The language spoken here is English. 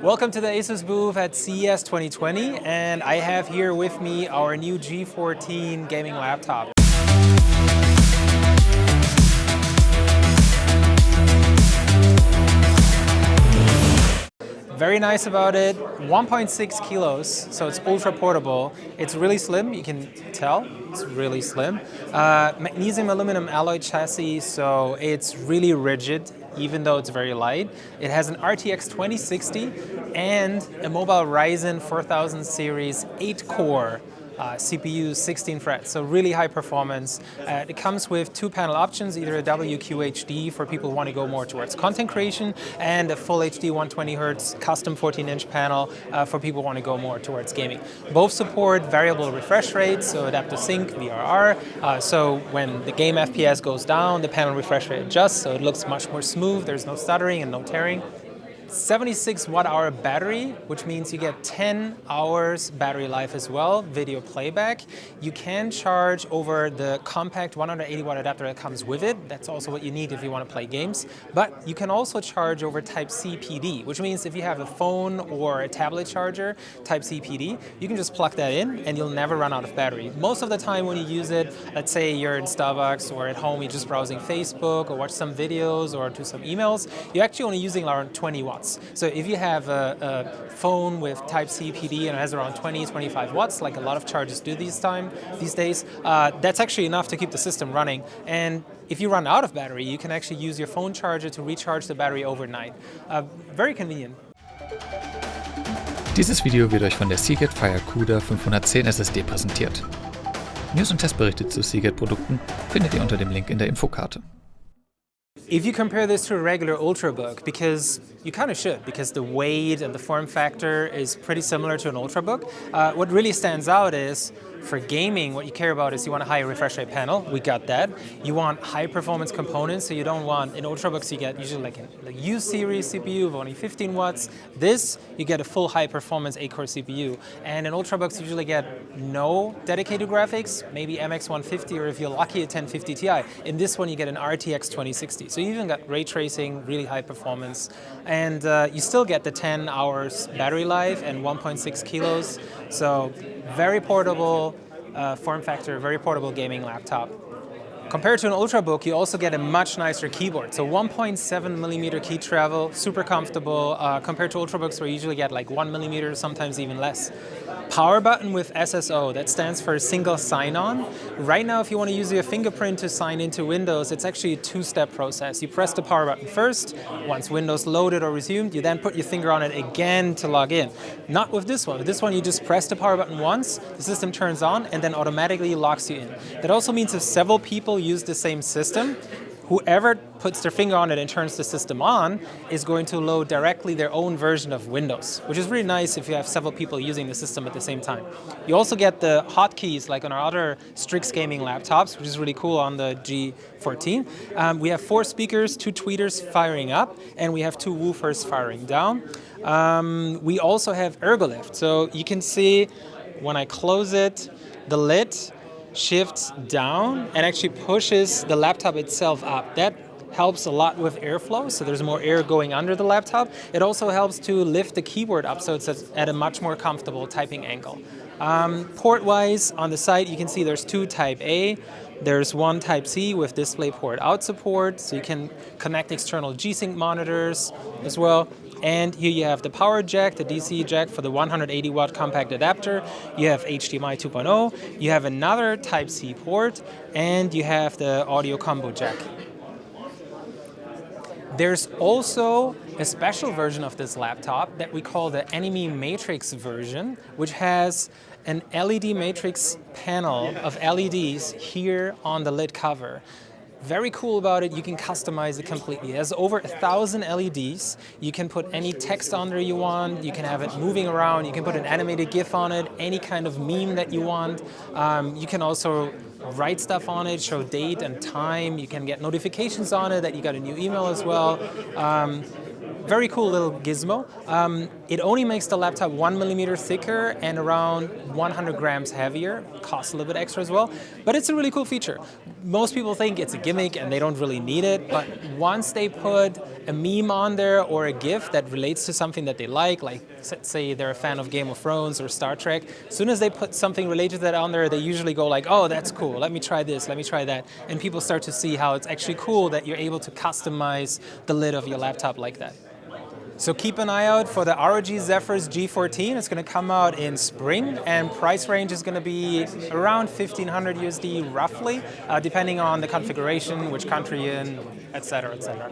Welcome to the Asus booth at CES 2020, and I have here with me our new G14 gaming laptop. Very nice about it, 1.6 kilos, so it's ultra portable. It's really slim, you can tell, it's really slim. Magnesium aluminum alloy chassis, so it's really rigid, even though it's very light. It has an RTX 2060 and a mobile Ryzen 4000 series 8-core CPU, 16 threads, so really high performance. It comes with two panel options, either a WQHD for people who want to go more towards content creation, and a full HD 120Hz custom 14-inch panel for people who want to go more towards gaming. Both support variable refresh rates, so adaptive sync, VRR, so when the game FPS goes down, the panel refresh rate adjusts, so it looks much more smooth, there's no stuttering and no tearing. 76 watt-hour battery, which means you get 10 hours battery life as well, video playback. You can charge over the compact 180 watt adapter that comes with it. That's also what you need if you want to play games. But you can also charge over Type-C PD, which means if you have a phone or a tablet charger, Type-C PD, you can just plug that in and you'll never run out of battery. Most of the time when you use it, let's say you're in Starbucks or at home, you're just browsing Facebook or watch some videos or do some emails, you're actually only using around 20 watts. So if you have a phone with Type-C PD and it has around 20-25 watts, like a lot of chargers do these days, that's actually enough to keep the system running. And if you run out of battery, you can actually use your phone charger to recharge the battery overnight. Very convenient. Dieses Video wird euch von der Seagate FireCuda 510 SSD präsentiert. News und Testberichte zu Seagate-Produkten findet ihr unter dem Link in der Infokarte. If you compare this to a regular Ultrabook, because you kind of should, because the weight and the form factor is pretty similar to an Ultrabook, what really stands out is, for gaming, what you care about is you want a high refresh rate panel. We got that. You want high performance components, so you don't want, in Ultrabooks you get usually like a U series CPU of only 15 watts. This, you get a full high performance 8-core CPU. And in Ultrabooks you usually get no dedicated graphics, maybe MX 150 or if you're lucky a 1050 Ti. In this one you get an RTX 2060. So you even got ray tracing, really high performance. And you still get the 10 hours battery life and 1.6 kilos. So very portable form factor, very portable gaming laptop. Compared to an Ultrabook, you also get a much nicer keyboard. So 1.7 millimeter key travel, super comfortable, compared to Ultrabooks where you usually get like 1 millimeter, sometimes even less. Power button with SSO, that stands for single sign-on. Right now, if you want to use your fingerprint to sign into Windows, it's actually a two-step process. You press the power button first. Once Windows loaded or resumed, you then put your finger on it again to log in. Not with this one. With this one, you just press the power button once, the system turns on, and then automatically locks you in. That also means if several people use the same system, whoever puts their finger on it and turns the system on is going to load directly their own version of Windows, which is really nice if you have several people using the system at the same time. You also get the hotkeys like on our other Strix gaming laptops, which is really cool on the G14. We have 4 speakers, 2 tweeters firing up, and we have 2 woofers firing down. We also have ergolift, so you can see when I close it, the lid shifts down and actually pushes the laptop itself up. That helps a lot with airflow, so there's more air going under the laptop. It also helps to lift the keyboard up so it's at a much more comfortable typing angle. Port-wise, on the side you can see there's 2 Type A. There's 1 Type-C with DisplayPort out support, so you can connect external G-Sync monitors as well. And here you have the power jack, the DC jack for the 180 watt compact adapter. You have HDMI 2.0, you have another Type-C port, and you have the audio combo jack. There's also a special version of this laptop that we call the Enemy Matrix version, which has an LED matrix panel of LEDs here on the lid cover. Very cool about it, you can customize it completely. It has over 1,000 LEDs. You can put any text on there you want, you can have it moving around, you can put an animated GIF on it, any kind of meme that you want. You can also write stuff on it, show date and time. You can get notifications on it that you got a new email as well. very cool little gizmo. It only makes the laptop 1 millimeter thicker and around 100 grams heavier. Costs a little bit extra as well, but it's a really cool feature. Most people think it's a gimmick and they don't really need it, but once they put a meme on there or a GIF that relates to something that they like say they're a fan of Game of Thrones or Star Trek, as soon as they put something related to that on there, they usually go like, oh, that's cool, let me try this, let me try that. And people start to see how it's actually cool that you're able to customize the lid of your laptop like that. So keep an eye out for the ROG Zephyrus G14. It's going to come out in spring, and price range is going to be around 1,500 USD roughly, depending on the configuration, which country you're in, etc., etc.